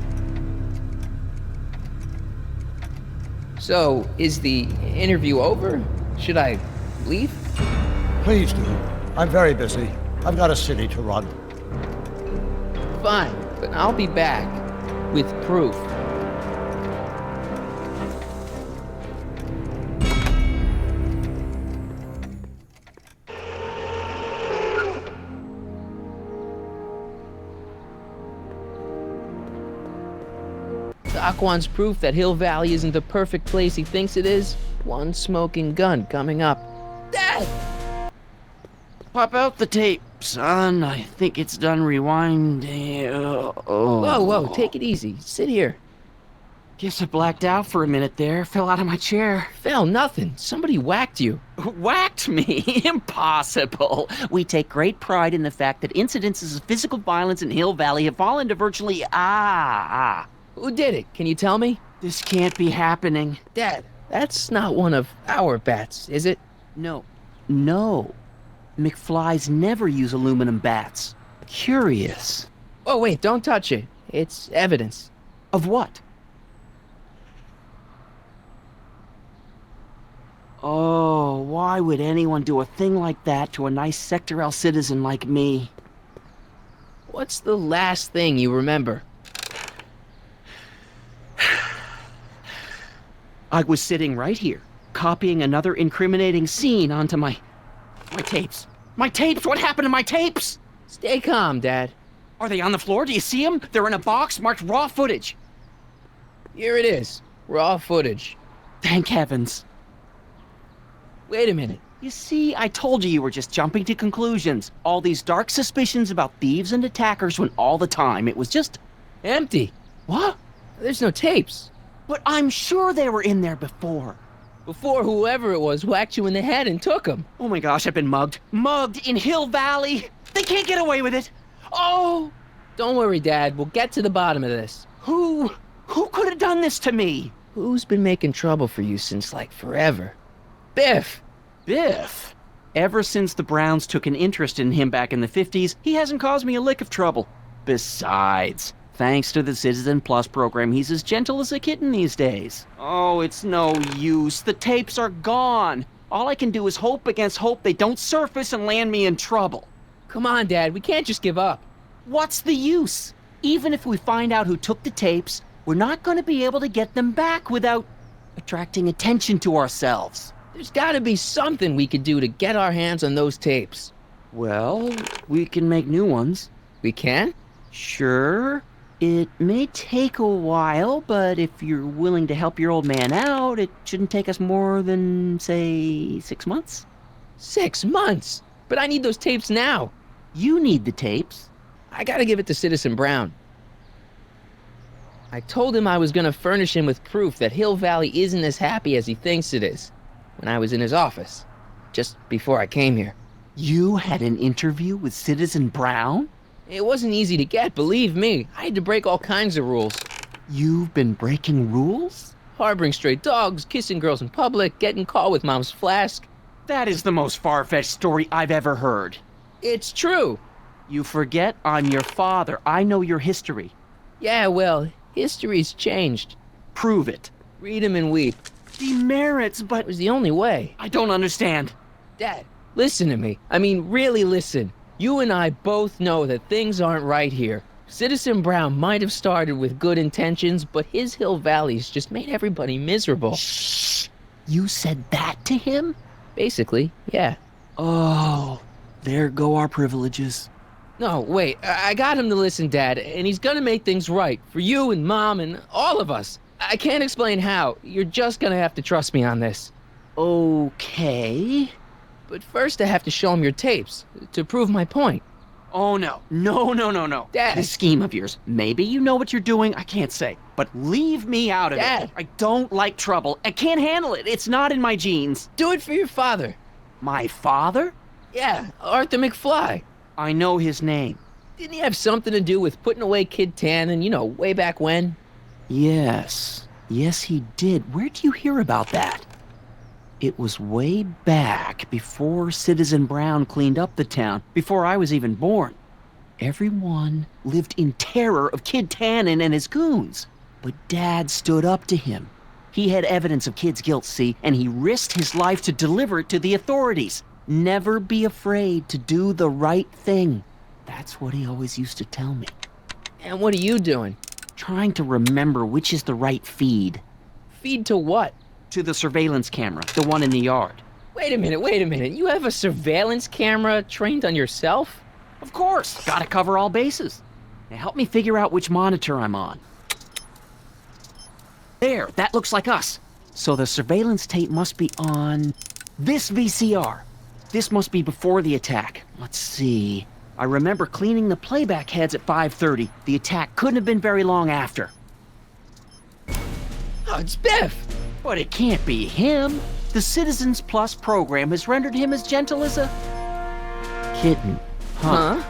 So, is the interview over? Should I leave? Please do. I'm very busy. I've got a city to run. Fine, but I'll be back with proof. Doc wants proof that Hill Valley isn't the perfect place he thinks it is. One smoking gun coming up. Dad! Pop out the tape, son. I think it's done rewinding. Whoa, take it easy. Sit here. Guess I blacked out for a minute there. Fell out of my chair. Fell nothing. Somebody whacked you. Whacked me? Impossible. We take great pride in the fact that incidences of physical violence in Hill Valley have fallen to virtually Who did it? Can you tell me? This can't be happening. Dad, that's not one of our bats, is it? No. McFlys never use aluminum bats. Curious. Oh, wait, don't touch it. It's evidence. Of what? Oh, why would anyone do a thing like that to a nice Sector L citizen like me? What's the last thing you remember? I was sitting right here, copying another incriminating scene onto my tapes. My tapes! What happened to my tapes? Stay calm, Dad. Are they on the floor? Do you see them? They're in a box marked raw footage. Here it is. Raw footage. Thank heavens. Wait a minute. You see, I told you were just jumping to conclusions. All these dark suspicions about thieves and attackers when all the time it was just... empty. What? There's no tapes. But I'm sure they were in there before. Before whoever it was whacked you in the head and took them. Oh my gosh, I've been mugged. Mugged in Hill Valley. They can't get away with it. Oh! Don't worry, Dad. We'll get to the bottom of this. Who could have done this to me? Who's been making trouble for you since, like, forever? Biff! Biff? Ever since the Browns took an interest in him back in the 50s, he hasn't caused me a lick of trouble. Besides, thanks to the Citizen Plus program, he's as gentle as a kitten these days. Oh, it's no use. The tapes are gone. All I can do is hope against hope they don't surface and land me in trouble. Come on, Dad. We can't just give up. What's the use? Even if we find out who took the tapes, we're not going to be able to get them back without attracting attention to ourselves. There's gotta be something we could do to get our hands on those tapes. Well, we can make new ones. We can? Sure. It may take a while, but if you're willing to help your old man out, it shouldn't take us more than, say, 6 months. 6 months? But I need those tapes now. You need the tapes. I gotta give it to Citizen Brown. I told him I was gonna furnish him with proof that Hill Valley isn't as happy as he thinks it is when I was in his office, just before I came here. You had an interview with Citizen Brown? It wasn't easy to get, believe me. I had to break all kinds of rules. You've been breaking rules? Harboring stray dogs, kissing girls in public, getting caught with Mom's flask. That is the most far-fetched story I've ever heard. It's true. You forget I'm your father. I know your history. Yeah, well, history's changed. Prove it. Read 'em and weep. Demerits, but... It was the only way. I don't understand. Dad, listen to me. I mean, really listen. You and I both know that things aren't right here. Citizen Brown might have started with good intentions, but his Hill Valley's just made everybody miserable. Shh! You said that to him? Basically, yeah. Oh, there go our privileges. No, wait, I got him to listen, Dad, and he's gonna make things right for you and Mom and all of us. I can't explain how. You're just gonna have to trust me on this. Okay. But first I have to show him your tapes, to prove my point. Oh, no. No. Dad. This scheme of yours. Maybe you know what you're doing, I can't say. But leave me out of Dad. it. I don't like trouble. I can't handle it. It's not in my genes. Do it for your father. My father? Yeah, Arthur McFly. I know his name. Didn't he have something to do with putting away Kid Tannen, way back when? Yes. Yes, he did. Where'd you hear about that? It was way back before Citizen Brown cleaned up the town, before I was even born. Everyone lived in terror of Kid Tannen and his goons. But Dad stood up to him. He had evidence of Kid's guilt, see, and he risked his life to deliver it to the authorities. Never be afraid to do the right thing. That's what he always used to tell me. And what are you doing? Trying to remember which is the right feed. Feed to what? To the surveillance camera, the one in the yard. Wait a minute. You have a surveillance camera trained on yourself? Of course. Gotta cover all bases. Now help me figure out which monitor I'm on. There, that looks like us. So the surveillance tape must be on this VCR. This must be before the attack. Let's see. I remember cleaning the playback heads at 5:30. The attack couldn't have been very long after. Oh, it's Biff! But it can't be him. The Citizens Plus program has rendered him as gentle as a kitten. Huh?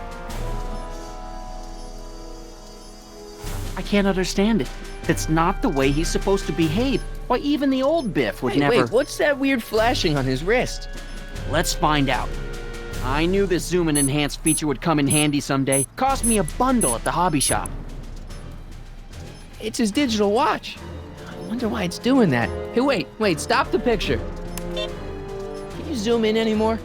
I can't understand it. That's not the way he's supposed to behave. Why, even the old Biff would never... Wait, what's that weird flashing on his wrist? Let's find out. I knew this zoom and enhance feature would come in handy someday. Cost me a bundle at the hobby shop. It's his digital watch. I wonder why it's doing that. Hey, wait, stop the picture. Can you zoom in anymore?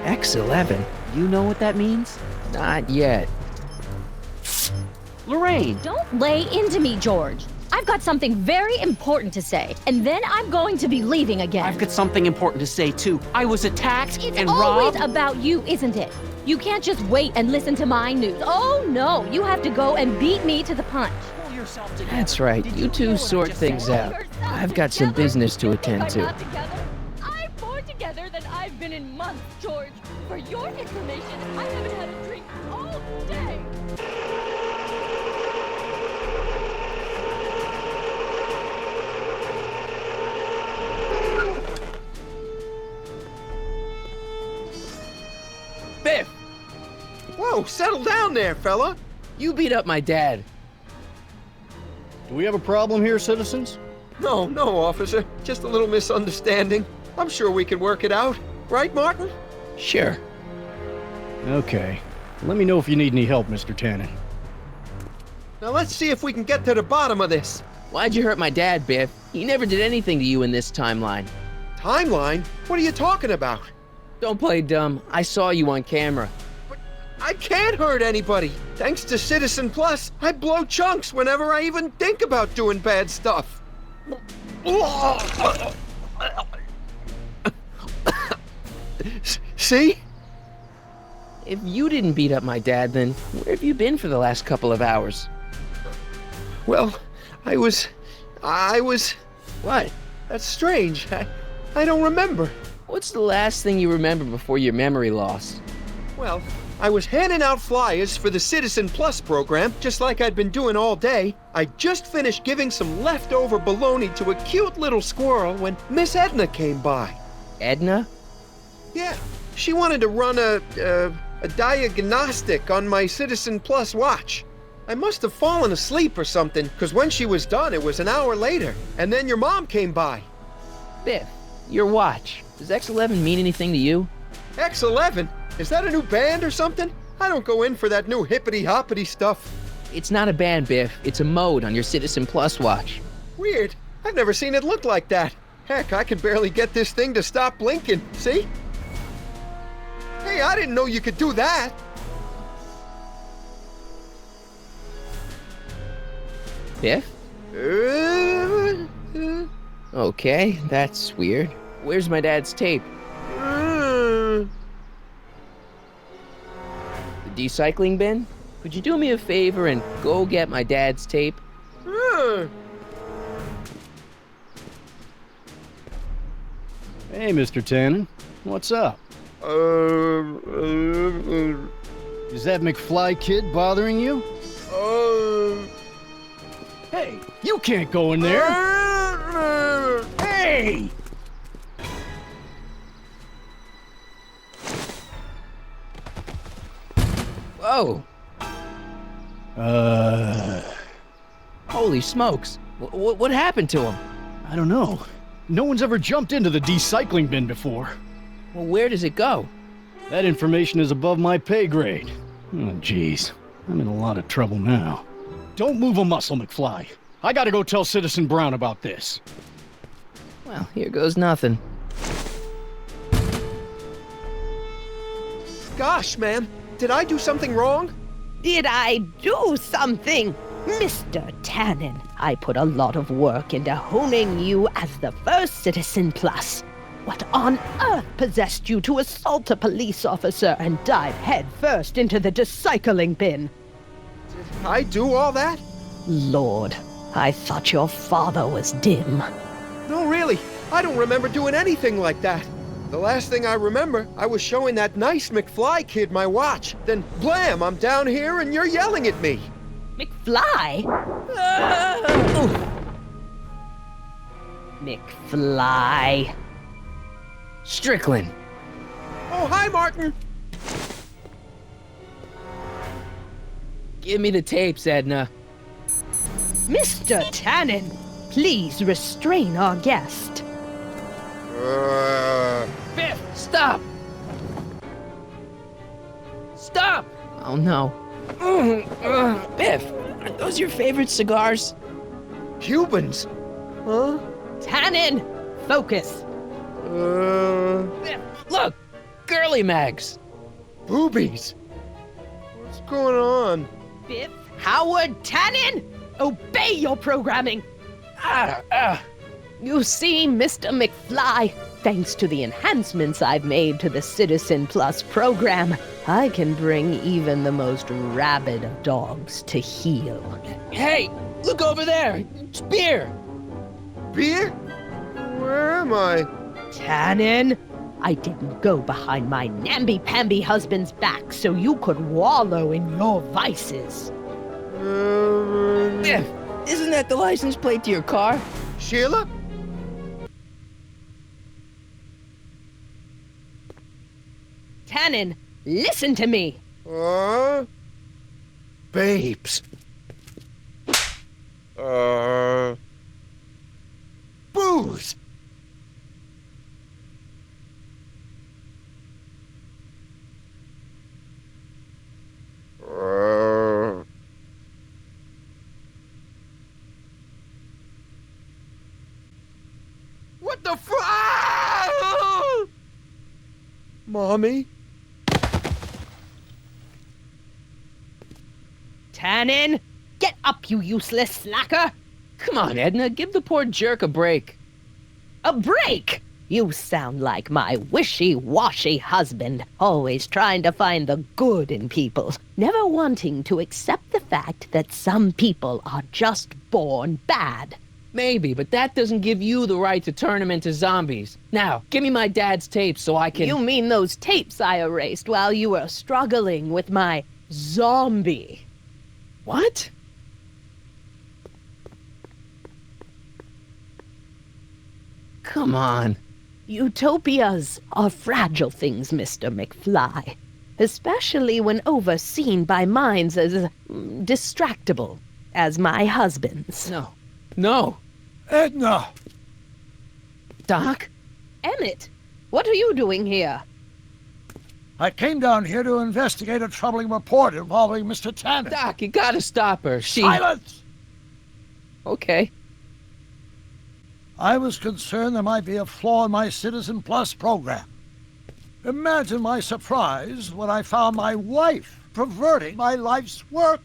X11? You know what that means? Not yet. Lorraine! Don't lay into me, George. I've got something very important to say, and then I'm going to be leaving again. I've got something important to say, too. I was attacked It's and always robbed. about you, isn't it? You can't just wait and listen to my news. Oh, no, you have to go and beat me to the punch. Pull yourself together. That's right. You two sort things out. I've got some business to attend to. I'm more together than I've been in months, George. For your information, I haven't had a drink all day. Biff! Whoa, settle down there, fella. You beat up my dad. Do we have a problem here, citizens? No, officer. Just a little misunderstanding. I'm sure we can work it out. Right, Martin? Sure. Okay. Let me know if you need any help, Mr. Tannen. Now let's see if we can get to the bottom of this. Why'd you hurt my dad, Biff? He never did anything to you in this timeline. Timeline? What are you talking about? Don't play dumb. I saw you on camera. But I can't hurt anybody. Thanks to Citizen Plus, I blow chunks whenever I even think about doing bad stuff. See? If you didn't beat up my dad, then where have you been for the last couple of hours? Well, I was... What? That's strange. I don't remember. What's the last thing you remember before your memory loss? Well, I was handing out flyers for the Citizen Plus program, just like I'd been doing all day. I just finished giving some leftover bologna to a cute little squirrel when Miss Edna came by. Edna? Yeah, she wanted to run a diagnostic on my Citizen Plus watch. I must have fallen asleep or something, because when she was done, it was an hour later. And then your mom came by. Biff, your watch. Does X11 mean anything to you? X11? Is that a new band or something? I don't go in for that new hippity-hoppity stuff. It's not a band, Biff. It's a mode on your Citizen Plus watch. Weird. I've never seen it look like that. Heck, I can barely get this thing to stop blinking. See? Hey, I didn't know you could do that. Biff? Okay, that's weird. Where's my dad's tape? The recycling bin? Could you do me a favor and go get my dad's tape? Hey, Mr. Tannen. What's up? Is that McFly kid bothering you? Hey, you can't go in there! Hey! Whoa! Holy smokes! What happened to him? I don't know. No one's ever jumped into the recycling bin before. Well, where does it go? That information is above my pay grade. Oh, jeez. I'm in a lot of trouble now. Don't move a muscle, McFly. I gotta go tell Citizen Brown about this. Well, here goes nothing. Gosh, man. Did I do something wrong? Did I do something? Mr. Tannen, I put a lot of work into honing you as the first Citizen Plus. What on earth possessed you to assault a police officer and dive headfirst into the recycling bin? Did I do all that? Lord, I thought your father was dim. No, really. I don't remember doing anything like that. The last thing I remember, I was showing that nice McFly kid my watch. Then, blam, I'm down here and you're yelling at me. McFly? McFly. Strickland. Oh, hi, Martin. Give me the tapes, Edna. Mr. Tannen, please restrain our guest. Stop! Stop! Oh no. Biff, are those your favorite cigars? Cubans? Huh? Tannen! Focus! Biff, look! Girly mags! Boobies! What's going on? Biff, Howard, Tannen! Obey your programming! You see, Mr. McFly, thanks to the enhancements I've made to the Citizen Plus program, I can bring even the most rabid of dogs to heel. Hey, look over there! It's beer! Beer? Where am I? Tannen, I didn't go behind my namby-pamby husband's back so you could wallow in your vices. Biff, isn't that the license plate to your car? Sheila? Tannen, listen to me! Babes. Booze! What the Mommy? Tannen, get up, you useless slacker! Come on, Edna, give the poor jerk a break. A break? You sound like my wishy-washy husband, always trying to find the good in people, never wanting to accept the fact that some people are just born bad. Maybe, but that doesn't give you the right to turn them into zombies. Now, give me my dad's tapes so I can— You mean those tapes I erased while you were struggling with my zombie? What? Come on. Utopias are fragile things, Mr. McFly, especially when overseen by minds as distractible as my husband's. No. Edna! Doc? Emmett, what are you doing here? I came down here to investigate a troubling report involving Mr. Tannen. Doc, you gotta stop her. Silence! Okay. I was concerned there might be a flaw in my Citizen Plus program. Imagine my surprise when I found my wife perverting my life's work.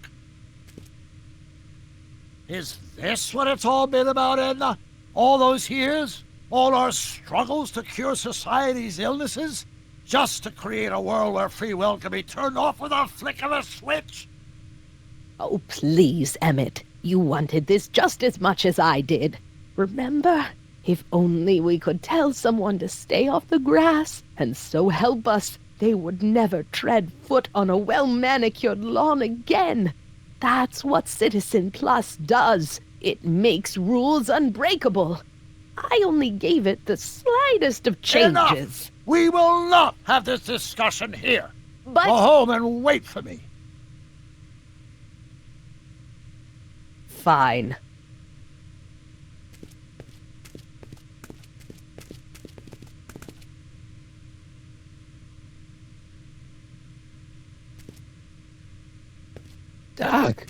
Is this what it's all been about, Edna? All those years? All our struggles to cure society's illnesses? Just to create a world where free will can be turned off with a flick of a switch? Oh, please, Emmett. You wanted this just as much as I did. Remember? If only we could tell someone to stay off the grass, and so help us, they would never tread foot on a well-manicured lawn again. That's what Citizen Plus does. It makes rules unbreakable. I only gave it the slightest of changes. Enough! We will not have this discussion here. But— Go home and wait for me. Fine. Doc.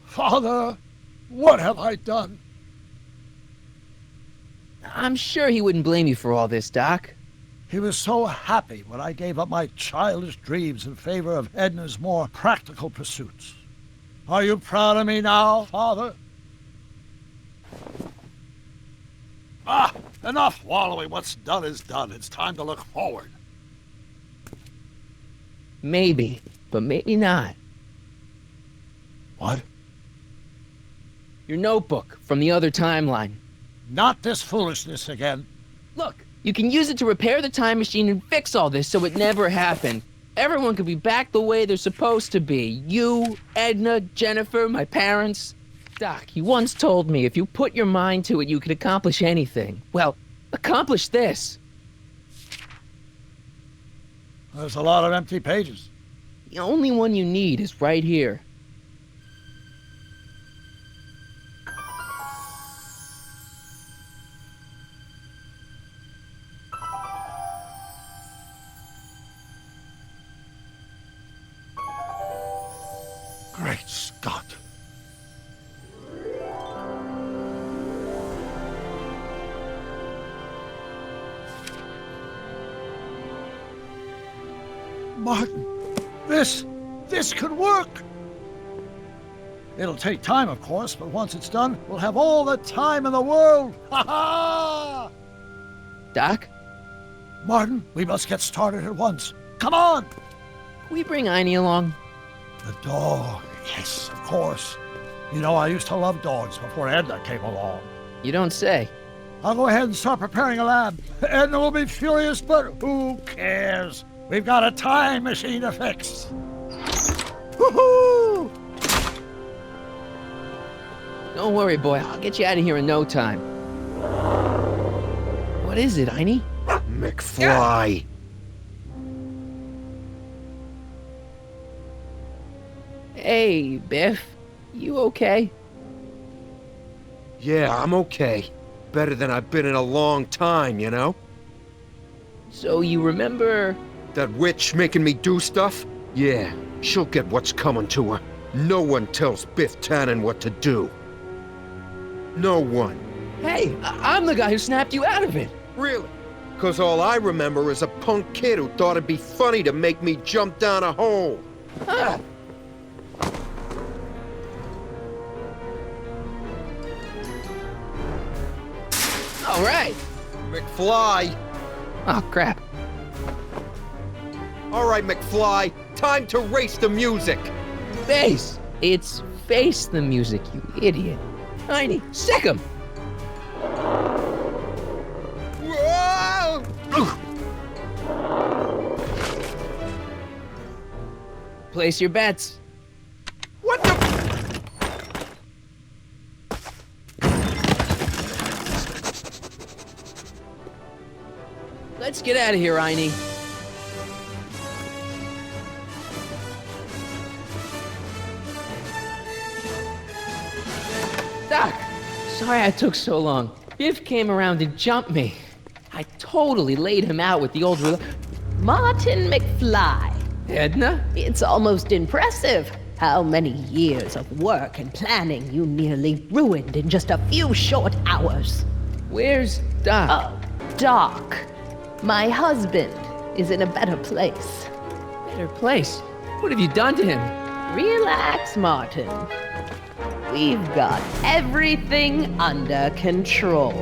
Father, what have I done? I'm sure he wouldn't blame you for all this, Doc. He was so happy when I gave up my childish dreams in favor of Edna's more practical pursuits. Are you proud of me now, Father? Enough wallowing. What's done is done. It's time to look forward. Maybe, but maybe not. What? Your notebook from the other timeline. Not this foolishness again. Look, you can use it to repair the time machine and fix all this so it never happened. Everyone could be back the way they're supposed to be. You, Edna, Jennifer, my parents. Doc, you once told me if you put your mind to it, you could accomplish anything. Well, accomplish this. There's a lot of empty pages. The only one you need is right here. Martin, this could work. It'll take time, of course, but once it's done, we'll have all the time in the world. Ha ha! Doc, Martin, we must get started at once. Come on! can we bring Einie along? The dog. Yes, of course. You know, I used to love dogs before Edna came along. You don't say. I'll go ahead and start preparing a lab. Edna will be furious, but who cares? We've got a time machine to fix. Woohoo! Don't worry, boy. I'll get you out of here in no time. What is it, Einie? McFly. Hey, Biff. You okay? Yeah, I'm okay. Better than I've been in a long time, you know? So you remember... That witch making me do stuff? Yeah, she'll get what's coming to her. No one tells Biff Tannen what to do. No one. Hey, I'm the guy who snapped you out of it. Really? Because all I remember is a punk kid who thought it'd be funny to make me jump down a hole. Ah. All right. McFly. Oh, crap. All right, McFly. Time to race the music. Face. It's Face the Music, you idiot. Einie, sick 'em. Whoa! Place your bets. What the? Let's get out of here, Einie. Doc, sorry I took so long. Biff came around and jumped me. I totally laid him out with the old... Martin McFly. Edna? It's almost impressive how many years of work and planning you nearly ruined in just a few short hours. Where's Doc? Oh, Doc. My husband is in a better place. Better place? What have you done to him? Relax, Martin. We've got everything under control.